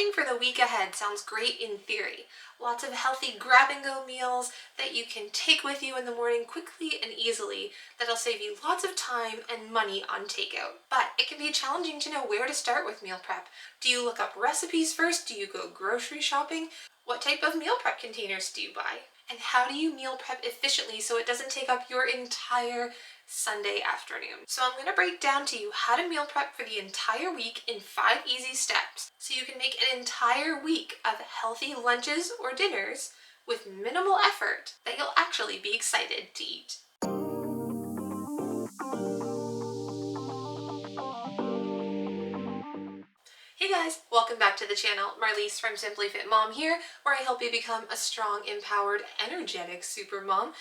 Planning for the week ahead sounds great in theory. Lots of healthy grab-and-go meals that you can take with you in the morning quickly and easily that'll save you lots of time and money on takeout. But it can be challenging to know where to start with meal prep. Do you look up recipes first? Do you go grocery shopping? What type of meal prep containers do you buy? And how do you meal prep efficiently so it doesn't take up your entire Sunday afternoon? So I'm going to break down to you how to meal prep for the entire week in 5 easy steps so you can make an entire week of healthy lunches or dinners with minimal effort that you'll actually be excited to eat. Hey guys, welcome back to the channel. Marliese from Simply Fit Mom here, where I help you become a strong, empowered, energetic super mom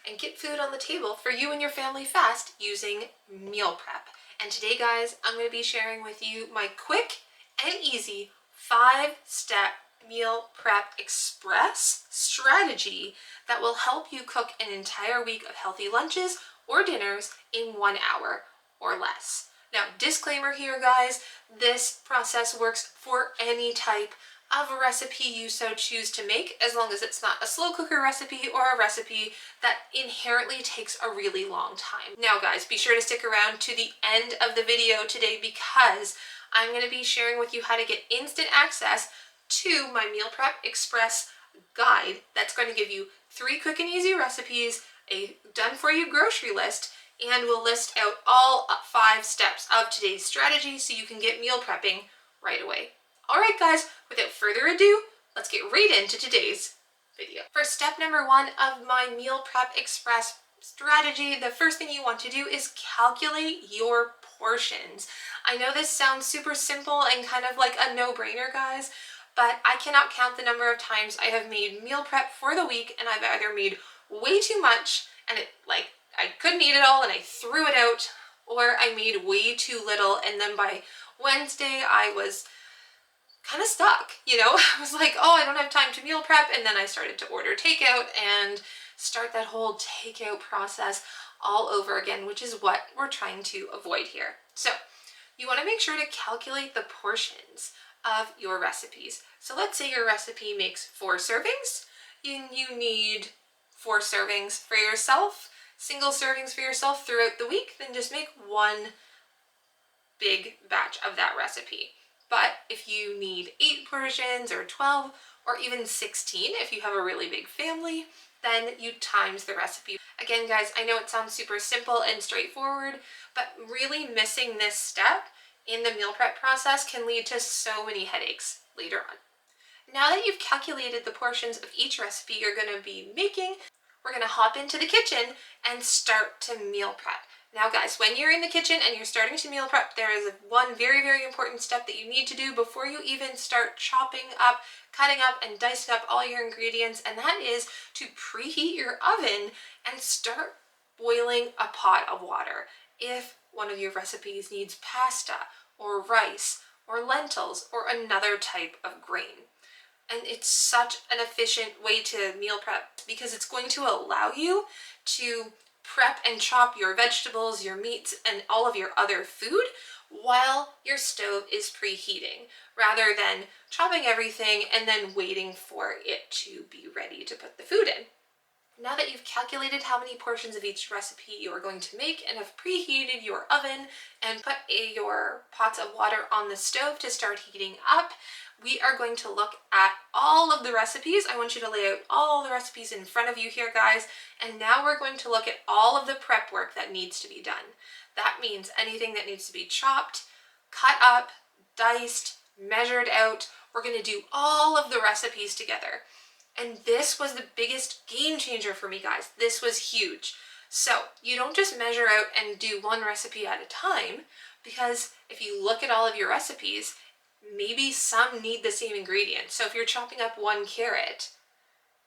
and get food on the table for you and your family fast using meal prep. And today, guys, I'm going to be sharing with you my quick and easy 5-step meal prep express strategy that will help you cook an entire week of healthy lunches or dinners in 1 hour or less. Now, disclaimer here, guys, this process works for any type of a recipe you so choose to make, as long as it's not a slow cooker recipe or a recipe that inherently takes a really long time. Now, guys, be sure to stick around to the end of the video today because I'm going to be sharing with you how to get instant access to my Meal Prep Express guide that's going to give you 3 quick and easy recipes, a done-for-you grocery list, and we'll list out all 5 steps of today's strategy so you can get meal prepping right away. All right, guys, without further ado, let's get right into today's video. For step number 1 of my Meal Prep Express strategy, the first thing you want to do is calculate your portions. I know this sounds super simple and kind of like a no-brainer, guys, but I cannot count the number of times I have made meal prep for the week and I've either made way too much and I couldn't eat it all and I threw it out, or I made way too little and then by Wednesday I was kind of stuck, you know? I was like, oh, I don't have time to meal prep, and then I started to order takeout and start that whole takeout process all over again, which is what we're trying to avoid here. So you want to make sure to calculate the portions of your recipes. So let's say your recipe makes 4 servings, and you need 4 servings for yourself, single servings for yourself throughout the week, then just make 1 big batch of that recipe. But if you need 8 portions or 12 or even 16, if you have a really big family, then you times the recipe. Again, guys, I know it sounds super simple and straightforward, but really missing this step in the meal prep process can lead to so many headaches later on. Now that you've calculated the portions of each recipe you're going to be making, we're going to hop into the kitchen and start to meal prep. Now, guys, when you're in the kitchen and you're starting to meal prep, there is one very, very important step that you need to do before you even start chopping up, cutting up, and dicing up all your ingredients, and that is to preheat your oven and start boiling a pot of water. If one of your recipes needs pasta or rice or lentils or another type of grain. And it's such an efficient way to meal prep because it's going to allow you to prep and chop your vegetables, your meats, and all of your other food while your stove is preheating, rather than chopping everything and then waiting for it to be ready to put the food in. Now that you've calculated how many portions of each recipe you are going to make and have preheated your oven and put your pots of water on the stove to start heating up, we are going to look at all of the recipes. I want you to lay out all the recipes in front of you here, guys. And now we're going to look at all of the prep work that needs to be done. That means anything that needs to be chopped, cut up, diced, measured out. We're going to do all of the recipes together. And this was the biggest game changer for me, guys. This was huge. So you don't just measure out and do 1 recipe at a time, because if you look at all of your recipes, maybe some need the same ingredients. So if you're chopping up 1 carrot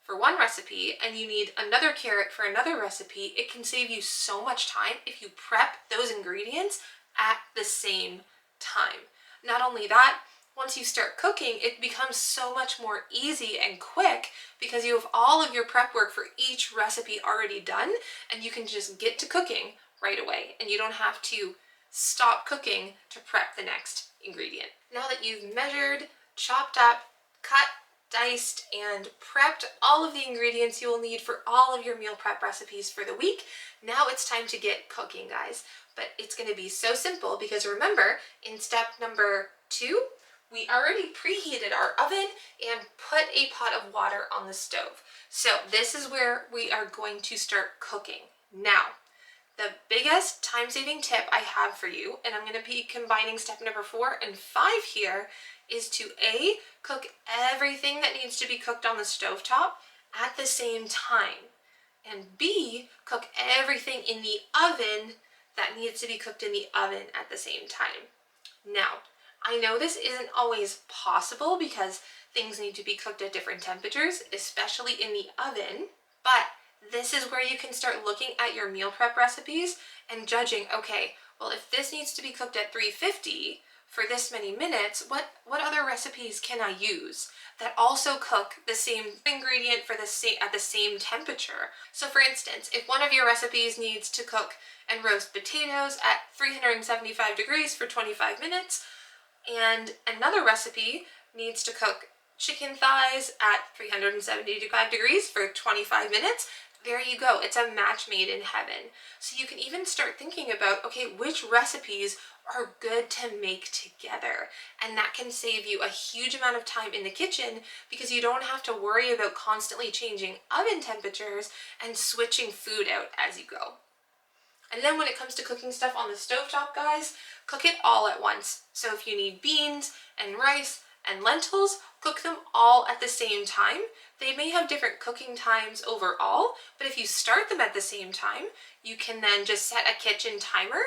for 1 recipe and you need another carrot for another recipe, it can save you so much time if you prep those ingredients at the same time. Not only that, once you start cooking, it becomes so much more easy and quick because you have all of your prep work for each recipe already done, and you can just get to cooking right away, and you don't have to stop cooking to prep the next ingredient. Now that you've measured, chopped up, cut, diced, and prepped all of the ingredients you will need for all of your meal prep recipes for the week. Now it's time to get cooking, guys. But it's going to be so simple because remember, in step number 2, we already preheated our oven and put a pot of water on the stove. So this is where we are going to start cooking. Now, the biggest time-saving tip I have for you, and I'm going to be combining step number 4 and 5 here, is to A, cook everything that needs to be cooked on the stovetop at the same time, and B, cook everything in the oven that needs to be cooked in the oven at the same time. Now, I know this isn't always possible because things need to be cooked at different temperatures, especially in the oven, but this is where you can start looking at your meal prep recipes and judging, okay, well, if this needs to be cooked at 350 for this many minutes, what other recipes can I use that also cook the same ingredient for at the same temperature? So for instance, if one of your recipes needs to cook and roast potatoes at 375 degrees for 25 minutes, and another recipe needs to cook chicken thighs at 375 degrees for 25 minutes, there you go. It's a match made in heaven. So you can even start thinking about, okay, which recipes are good to make together. And that can save you a huge amount of time in the kitchen because you don't have to worry about constantly changing oven temperatures and switching food out as you go. And then when it comes to cooking stuff on the stovetop, guys, cook it all at once. So if you need beans and rice and lentils, cook them all at the same time. They may have different cooking times overall, but if you start them at the same time, you can then just set a kitchen timer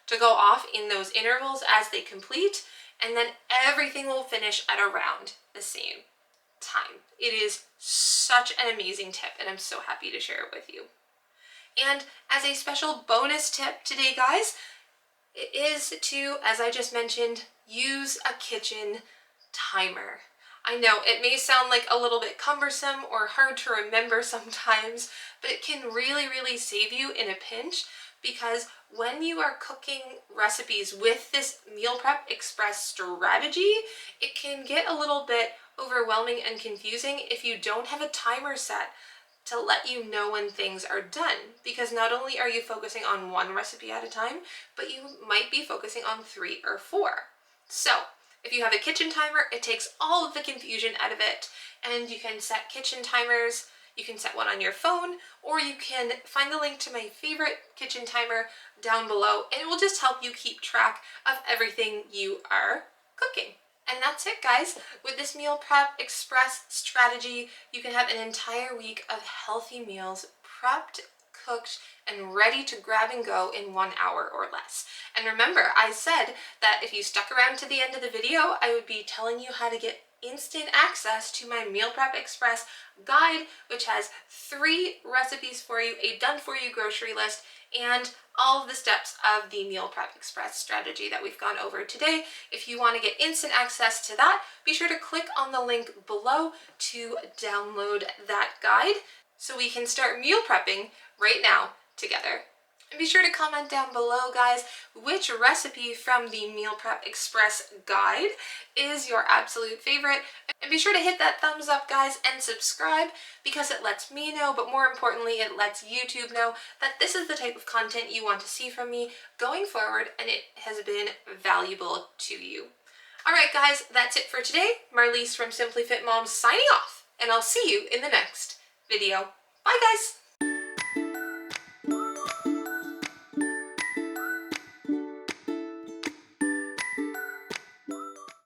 to go off in those intervals as they complete, and then everything will finish at around the same time. It is such an amazing tip, and I'm so happy to share it with you. And as a special bonus tip today, guys, it is to, as I just mentioned, use a kitchen timer. I know it may sound like a little bit cumbersome or hard to remember sometimes, but it can really, really save you in a pinch because when you are cooking recipes with this Meal Prep Express strategy, it can get a little bit overwhelming and confusing if you don't have a timer set to let you know when things are done, because not only are you focusing on one recipe at a time, but you might be focusing on 3 or 4. So if you have a kitchen timer, it takes all of the confusion out of it, and you can set kitchen timers. You can set one on your phone, or you can find the link to my favorite kitchen timer down below, and it will just help you keep track of everything you are cooking. And that's it, guys. With this Meal Prep Express strategy, you can have an entire week of healthy meals prepped, cooked, and ready to grab and go in 1 hour or less. And remember, I said that if you stuck around to the end of the video, I would be telling you how to get instant access to my Meal Prep Express guide, which has 3 recipes for you, a done-for-you grocery list, and all of the steps of the Meal Prep Express strategy that we've gone over today. If you want to get instant access to that, be sure to click on the link below to download that guide so we can start meal prepping right now together. And be sure to comment down below, guys, which recipe from the Meal Prep Express guide is your absolute favorite. And be sure to hit that thumbs up, guys, and subscribe because it lets me know, but more importantly, it lets YouTube know that this is the type of content you want to see from me going forward, and it has been valuable to you. All right, guys, that's it for today. Marliese from Simply Fit Mom signing off, and I'll see you in the next video. Bye, guys.